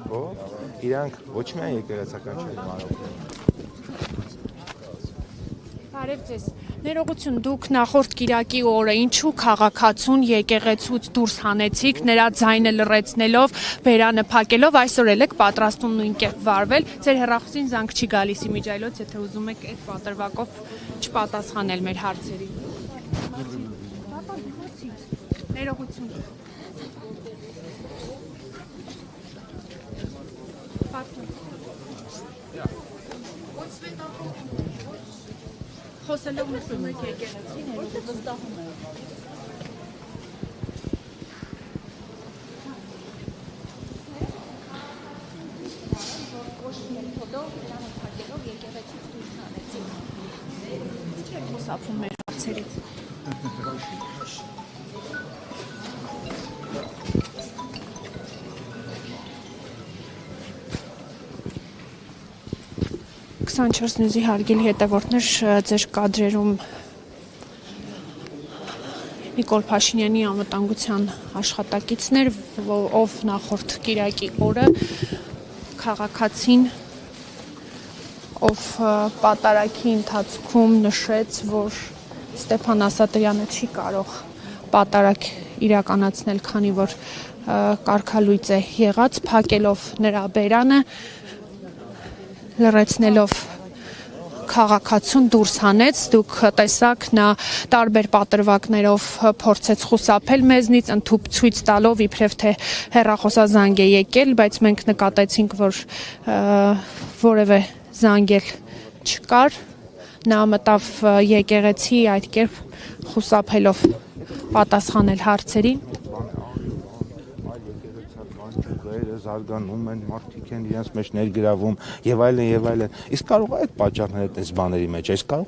կերպով իրանք ոչ միայն եկեղեցական չեն մարողում։ Բարև ձեզ։ Ներողություն, դուք նախորդ Կիրակի օրը ինչու քաղաքացուն եկեղեցուց դուրս հանեցիք, նրա ձայնը լռեցնելով, բերանը փակելով, այսօր էլ եք պատրաստում նույն կերպ վարվել։ Ձեր հեռախոսին զանգ չի գալիս իմիջիայլոց, եթե ուզում եք այդ պատրվակով չպատասխանել մեր հարցերին։ Ներողություն։ Խոսելով նշում եք եկեղեցի, վստահում եք։ Ոչ մեթոդով դրան փակելով եկեղեցից դուրս հանեցիք։ Չէ՞ խոսափում մեր հարցերից։ Նյուզի հարգելի հետևորդներ, ձեր կադրերում Նիկոլ Փաշինյանի անվտանգության աշխատակիցներ, ով նախորդ Կիրակի օրը քաղաքացին, ով պատարագի ընթացքում նշեց, որ Ստեփան Ասատրյանը չի կարող պատարագ իրականացնել, քանի որ կարգալույծ է եղած, փակելով նրա բերանը, լռեցնելով քաղաքացուն դուրս հանեց, դուք տեսաք, նա տարբեր պատրվակներով փորձեց խուսափել մեզնից, ընդհուպ ցույց տալով իբրև թե հեռախոսազանգ է եկել, բայց մենք նկատեցինք, որ որևէ զանգ էլ չկար, նա մտավ եկեղեցի այդ կերպ խուսափելով պատասխանել հարցերին։ Զարգանում են, մարդիկ են իրենց մեջ ներգրավում եւ այլն, իսկ կարող է այդ պատճառները այդպես բաների մեջ, այս կարող